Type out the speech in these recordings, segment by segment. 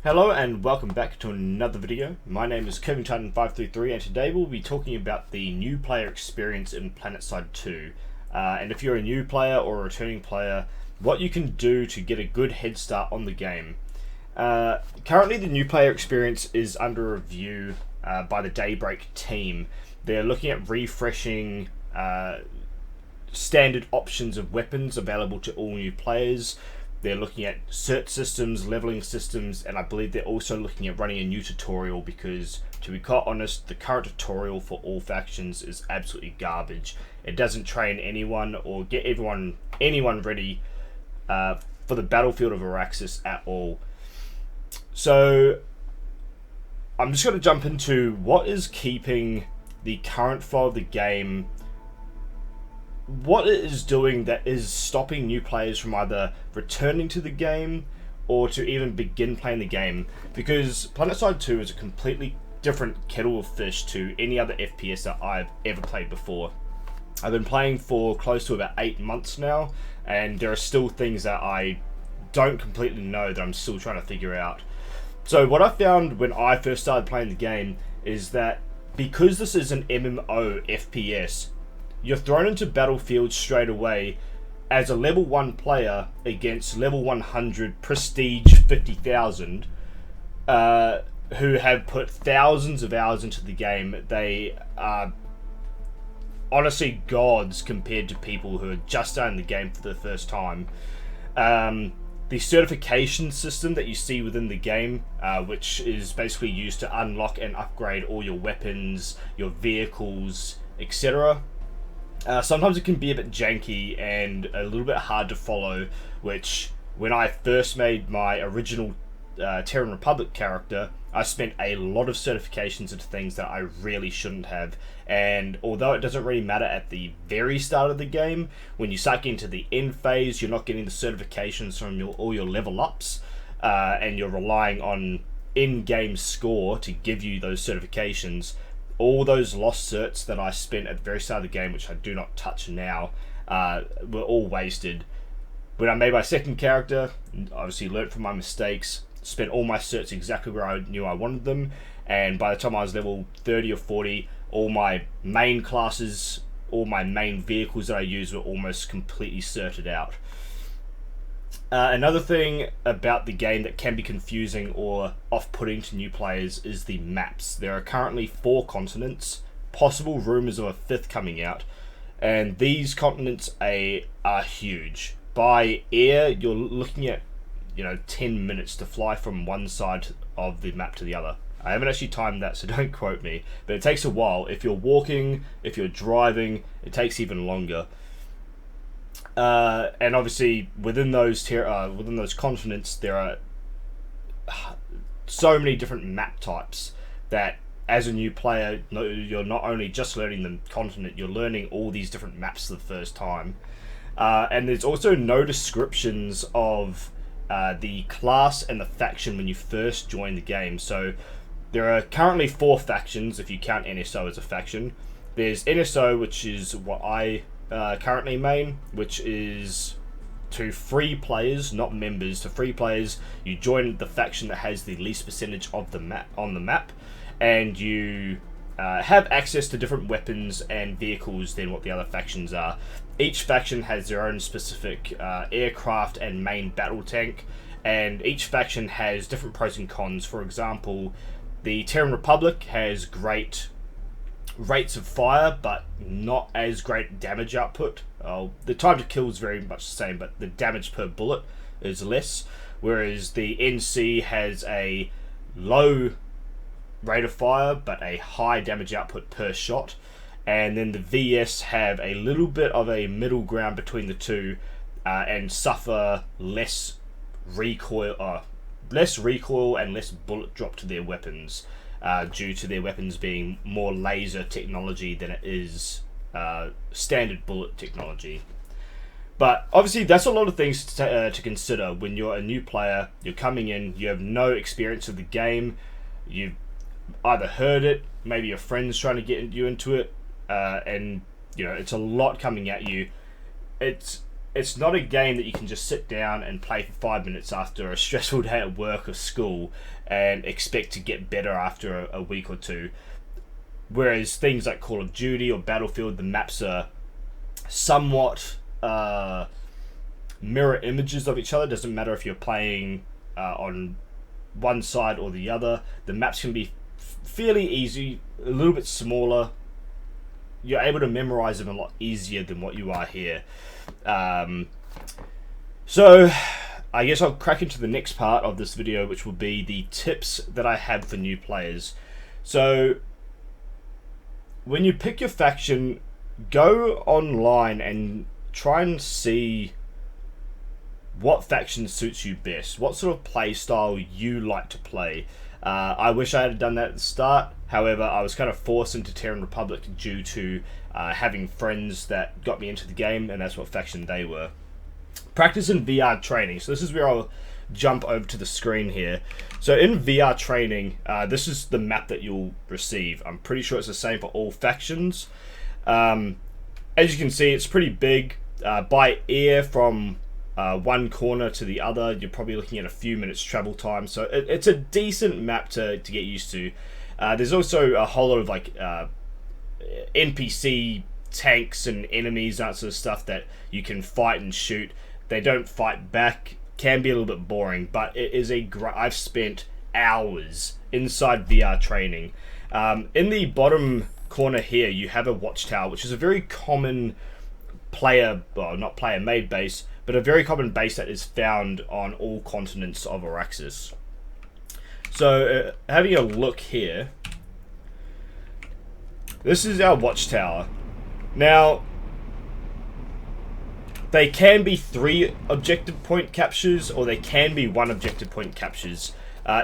Hello and welcome back to another video. My name is Titan533 and today we'll be talking about the new player experience in Planetside 2. And if you're a new player or a returning player, what you can do to get a good head start on the game. Currently the new player experience is under review by the Daybreak team. They're looking at refreshing standard options of weapons available to all new players. They're looking at Certs systems, leveling systems, and I believe they're also looking at running a new tutorial because, to be quite honest, the current tutorial for all factions is absolutely garbage. It doesn't train anyone or get anyone ready for the battlefield of Auraxis at all. So I'm just going to jump into what is keeping the current flow of the game, what it is doing that is stopping new players from either returning to the game or to even begin playing the game, because Planetside 2 is a completely different kettle of fish to any other FPS that I've ever played before. I've been playing for close to about 8 months now, and there are still things that I don't completely know that I'm still trying to figure out. So what I found when I first started playing the game is that because this is an MMO FPS, you're thrown into battlefield straight away as a level 1 player against level 100 prestige 50,000 who have put thousands of hours into the game. They are honestly gods compared to people who are just starting the game for the first time. The certification system that you see within the game, which is basically used to unlock and upgrade all your weapons, your vehicles, etc. Sometimes it can be a bit janky and a little bit hard to follow, which when I first made my original Terran Republic character, I spent a lot of certifications into things that I really shouldn't have. And although it doesn't really matter at the very start of the game, when you start getting to the end phase, you're not getting the certifications from all your level ups, and you're relying on in-game score to give you those certifications. All those lost certs that I spent at the very start of the game, which I do not touch now, were all wasted. When I made my second character, obviously learnt from my mistakes, spent all my certs exactly where I knew I wanted them, and by the time I was level 30 or 40, all my main classes, all my main vehicles that I used were almost completely certed out. Another thing about the game that can be confusing or off-putting to new players is the maps. There are currently 4 continents, possible rumours of a 5th coming out, and these continents are huge. By air, you're looking at 10 minutes to fly from one side of the map to the other. I haven't actually timed that, so don't quote me, but it takes a while. If you're walking, if you're driving, it takes even longer. And obviously within those continents there are so many different map types that as a new player you're not only just learning the continent, you're learning all these different maps for the first time. And there's also no descriptions of the class and the faction when you first join the game. So there are currently 4 factions if you count NSO as a faction. There's NSO, which is what I currently main, which is to free players, not members. To free players, you join the faction that has the least percentage of the map on the map, and you have access to different weapons and vehicles than what the other factions are. Each faction has their own specific aircraft and main battle tank, and each faction has different pros and cons. For example, the Terran Republic has great rates of fire, but not as great damage output. The time to kill is very much the same, but the damage per bullet is less, whereas the NC has a low rate of fire, but a high damage output per shot. And then the VS have a little bit of a middle ground between the two, and suffer less recoil and less bullet drop to their weapons, due to their weapons being more laser technology than it is standard bullet technology. But obviously that's a lot of things to consider when you're a new player. You're coming in, you have no experience of the game, you've either heard it, maybe your friend's trying to get you into it, and it's a lot coming at you. It's it's not a game that you can just sit down and play for 5 minutes after a stressful day at work or school and expect to get better after a week or two. Whereas things like Call of Duty or Battlefield, the maps are somewhat mirror images of each other. Doesn't matter if you're playing on one side or the other. The maps can be fairly easy, a little bit smaller. You're able to memorize them a lot easier than what you are here. So I guess I'll crack into the next part of this video, which will be the tips that I have for new players. So when you pick your faction, go online and try and see what faction suits you best, what sort of play style you like to play. I wish I had done that at the start. However, I was kind of forced into Terran Republic due to having friends that got me into the game, and that's what faction they were. Practice in VR training. So this is where I'll jump over to the screen here. So in VR training, this is the map that you'll receive. I'm pretty sure it's the same for all factions. As you can see, it's pretty big. By air from one corner to the other, you're probably looking at a few minutes travel time. So it's a decent map to get used to. There's also a whole lot of like NPC tanks and enemies, that sort of stuff that you can fight and shoot. They don't fight back. Can be a little bit boring, but it is I've spent hours inside VR training. In the bottom corner here, you have a watchtower, which is a very common not player-made base, but a very common base that is found on all continents of Auraxis. So, having a look here, this is our watchtower. Now, they can be 3 objective point captures, or they can be 1 objective point captures.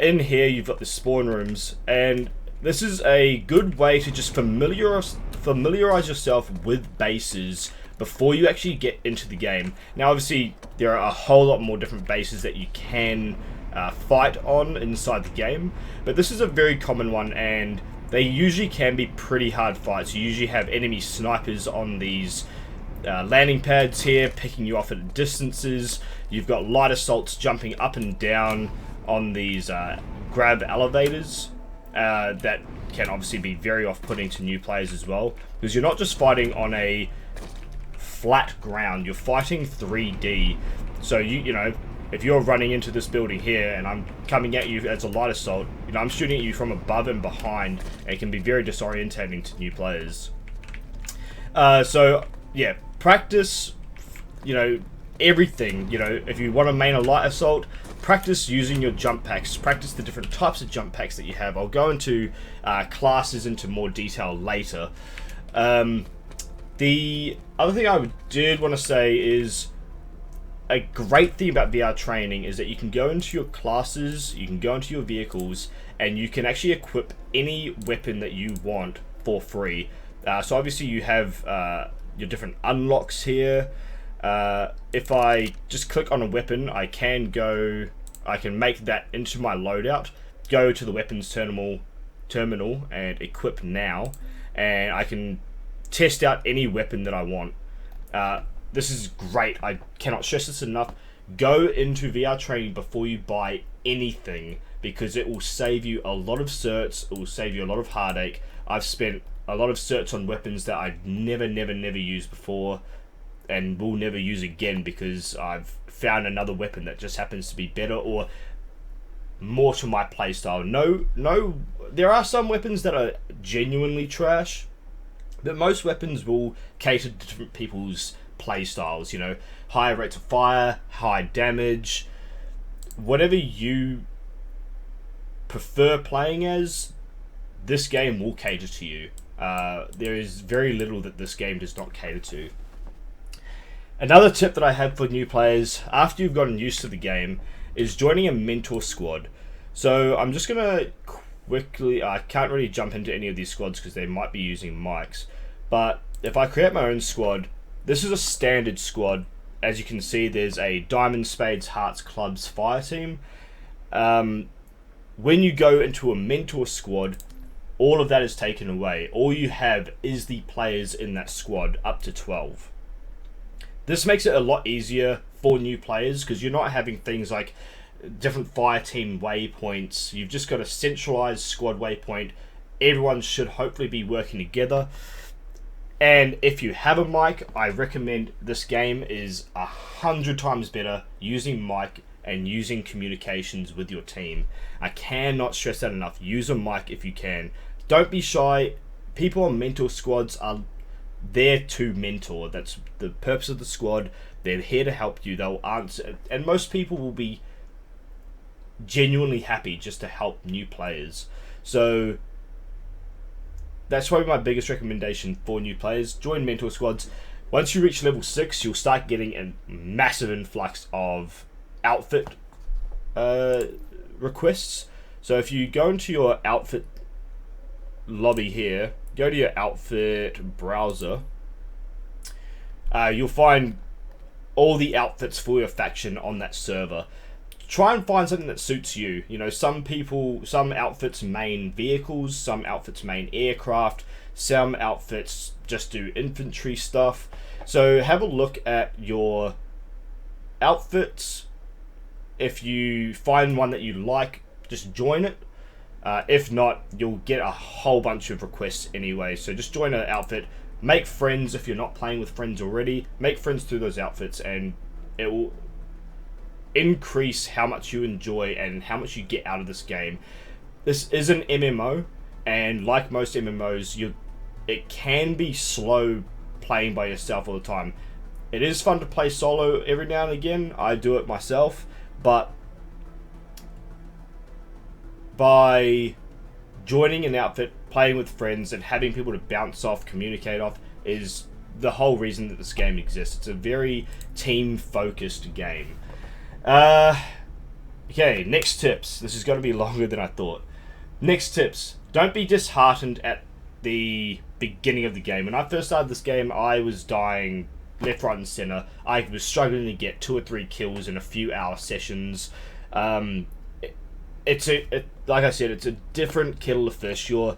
In here, you've got the spawn rooms, and this is a good way to just familiarize yourself with bases before you actually get into the game. Now, obviously, there are a whole lot more different bases that you can fight on inside the game, but this is a very common one, and they usually can be pretty hard fights. You usually have enemy snipers on these landing pads here, picking you off at distances. You've got light assaults jumping up and down on these grab elevators that can obviously be very off-putting to new players as well, because you're not just fighting on a flat ground, you're fighting 3D. So you know, if you're running into this building here and I'm coming at you as a light assault, you know, I'm shooting at you from above and behind, and it can be very disorientating to new players. So yeah, practice, you know, everything. You know, if you want to main a light assault, practice using your jump packs, practice the different types of jump packs that you have. I'll go into classes into more detail later. The other thing I did want to say is, a great thing about VR training is that you can go into your classes, you can go into your vehicles, and you can actually equip any weapon that you want for free. So obviously you have your different unlocks here. If I just click on a weapon, I can make that into my loadout, go to the weapons terminal and equip now, and I can test out any weapon that I want. This is great. I cannot stress this enough. Go into VR training before you buy anything, because it will save you a lot of certs. It will save you a lot of heartache. I've spent a lot of certs on weapons that I've never used before, and will never use again, because I've found another weapon that just happens to be better or more to my playstyle. No, there are some weapons that are genuinely trash, but most weapons will cater to different people's playstyles. You know, higher rates of fire, high damage, whatever you prefer playing as, this game will cater to you. There is very little that this game does not cater to. Another tip that I have for new players, after you've gotten used to the game, is joining a mentor squad. So I'm just going to quickly, I can't really jump into any of these squads because they might be using mics, but if I create my own squad, this is a standard squad. As you can see, there's a diamond, spades, hearts, clubs, fire team. When you go into a mentor squad, all of that is taken away. All you have is the players in that squad, up to 12. This makes it a lot easier for new players because you're not having things like different fire team waypoints. You've just got a centralized squad waypoint. Everyone should hopefully be working together. And if you have a mic, I recommend this game is 100 times better using mic and using communications with your team. I cannot stress that enough. Use a mic if you can. Don't be shy. People on mentor squads are there to mentor. That's the purpose of the squad. They're here to help you. They'll answer. And most people will be genuinely happy just to help new players. So that's probably my biggest recommendation for new players. Join mentor squads. Once you reach level 6, you'll start getting a massive influx of outfit requests. So if you go into your outfit lobby here, go to your outfit browser, you'll find all the outfits for your faction on that server. Try and find something that suits you. You know, some outfits main vehicles, some outfits main aircraft, some outfits just do infantry stuff. So have a look at your outfits. If you find one that you like, just join it. If not, you'll get a whole bunch of requests anyway. So just join an outfit. Make friends if you're not playing with friends already. Make friends through those outfits, and it will increase how much you enjoy and how much you get out of this game. This is an MMO, and like most MMOs, it can be slow playing by yourself all the time. It is fun to play solo every now and again. I do it myself, but by joining an outfit, playing with friends, and having people to bounce off, communicate off, is the whole reason that this game exists. It's a very team-focused game. Okay, next tips. This is going to be longer than I thought. Next tips. Don't be disheartened at the beginning of the game. When I first started this game, I was dying left, right, and center. I was struggling to get 2 or 3 kills in a few hour sessions. Like I said, it's a different kettle of fish. You're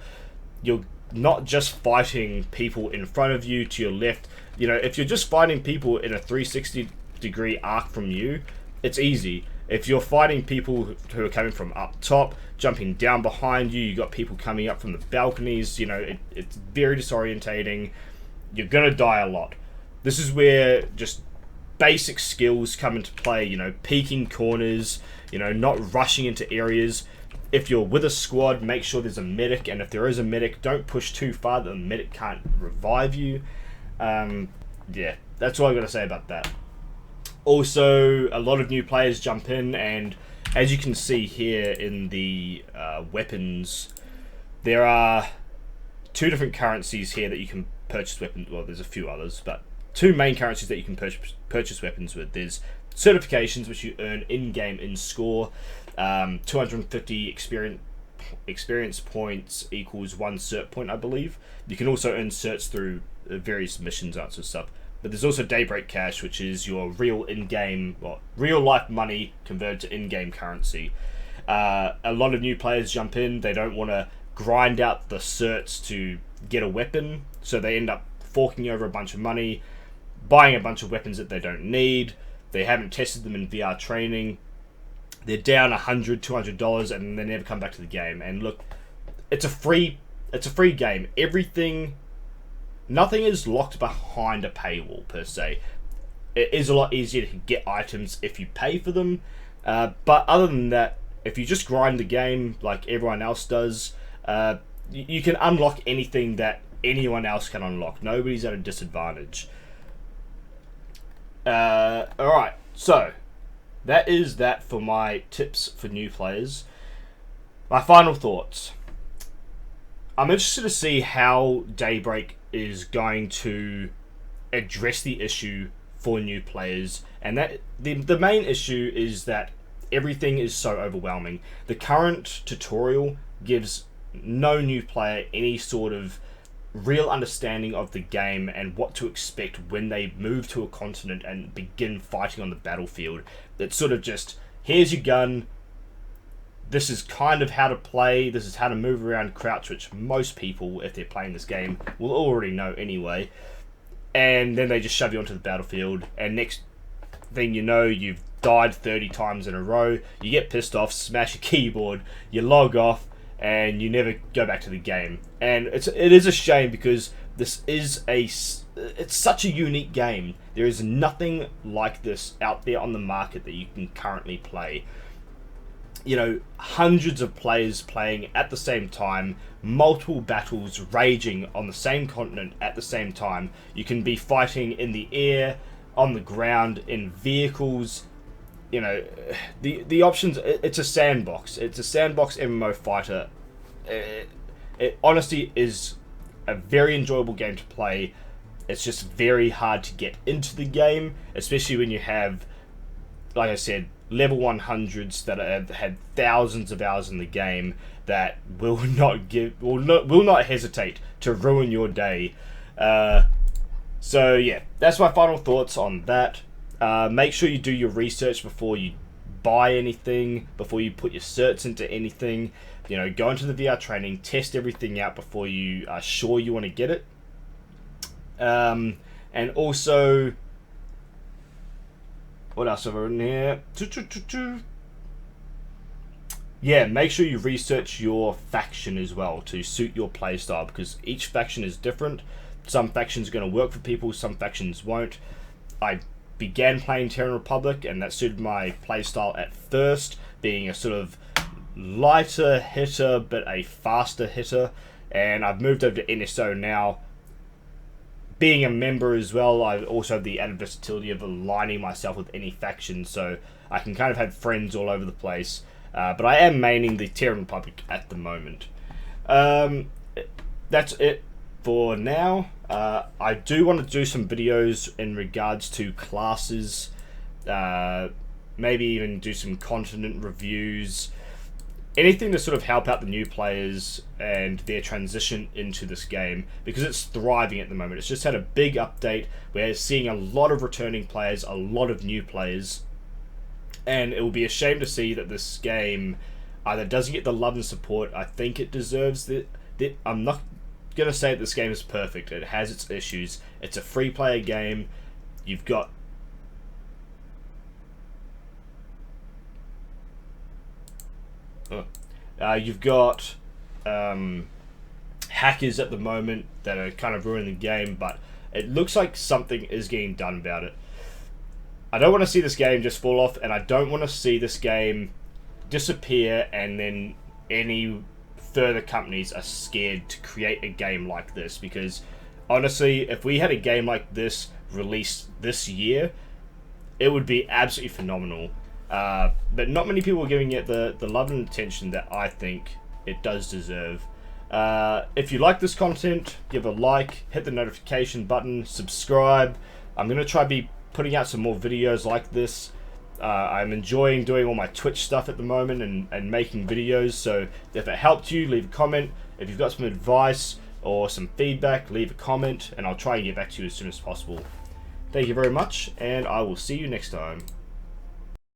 not just fighting people in front of you to your left. You know, if you're just fighting people in a 360-degree arc from you, it's easy. If you're fighting people who are coming from up top, jumping down behind you, you got people coming up from the balconies, you know, it's very disorientating. You're gonna die a lot. This is where just basic skills come into play, you know, peeking corners, you know, not rushing into areas. If you're with a squad, make sure there's a medic, and if there is a medic, don't push too far that the medic can't revive you. Yeah, that's all I've got to say about that. Also, a lot of new players jump in, and as you can see here in the weapons, there are 2 different currencies here that you can purchase weapons. Well, there's a few others, but 2 main currencies that you can purchase weapons with. There's certifications, which you earn in-game in score. 250 experience points equals 1 cert point, I believe. You can also earn certs through various missions, that sort of stuff. But there's also Daybreak Cash, which is your real in-game, real life money converted to in-game currency. A lot of new players jump in. They don't want to grind out the certs to get a weapon, so they end up forking over a bunch of money, buying a bunch of weapons that they don't need. They haven't tested them in VR training. They're down $100, $200, and they never come back to the game. And look, it's a free game. Nothing is locked behind a paywall, per se. It is a lot easier to get items if you pay for them. But other than that, if you just grind the game like everyone else does, you can unlock anything that anyone else can unlock. Nobody's at a disadvantage. Alright, so that is that for my tips for new players. My final thoughts. I'm interested to see how Daybreak is going to address the issue for new players, and that the main issue is that everything is so overwhelming. The current tutorial gives no new player any sort of real understanding of the game and what to expect when they move to a continent and begin fighting on the battlefield. It's sort of just, here's your gun, this is kind of how to play, this is how to move around, crouch, which most people, if they're playing this game, will already know anyway. and then they just shove you onto the battlefield, and next thing you know, you've died 30 times in a row, you get pissed off, smash your keyboard, you log off, and you never go back to the game. And it is a shame, because this is it's such a unique game. There is nothing like this out there on the market that you can currently play. You know, hundreds of players playing at the same time, multiple battles raging on the same continent at the same time. You can be fighting in the air, on the ground, in vehicles. You know, the options. It's a sandbox. It's a sandbox MMO fighter. It honestly is a very enjoyable game to play. It's just very hard to get into the game, especially when you have, like I said, level 100s that have had thousands of hours in the game that will not hesitate to ruin your day. So yeah, that's my final thoughts on that. Make sure you do your research before you buy anything, before you put your certs into anything. You know, go into the VR training, test everything out before you are sure you want to get it. And also, what else have I written here? Yeah, make sure you research your faction as well to suit your playstyle, because each faction is different. Some factions are going to work for people, some factions won't. I began playing Terran Republic, and that suited my playstyle at first, being a sort of lighter hitter but a faster hitter, and I've moved over to NSO now. Being a member as well, I also have the added versatility of aligning myself with any faction, so I can kind of have friends all over the place. But I am maining the Terran Republic at the moment. That's it for now. I do want to do some videos in regards to classes, maybe even do some continent reviews, anything to sort of help out the new players and their transition into this game, because it's thriving at the moment. It's just had a big update. We're seeing a lot of returning players, a lot of new players, and it will be a shame to see that this game either doesn't get the love and support I think it deserves. I'm not going to say that this game is perfect. It has its issues. It's a free player game. You've got hackers at the moment that are kind of ruining the game, but it looks like something is getting done about it. I don't want to see this game just fall off, and I don't want to see this game disappear and then any further companies are scared to create a game like this, because honestly, if we had a game like this released this year, it would be absolutely phenomenal. But not many people are giving it the love and attention that I think it does deserve. If you like this content, give a like, hit the notification button, subscribe. I'm going to try to be putting out some more videos like this. I'm enjoying doing all my Twitch stuff at the moment and making videos, so if it helped you, leave a comment. If you've got some advice or some feedback, leave a comment, and I'll try and get back to you as soon as possible. Thank you very much, and I will see you next time.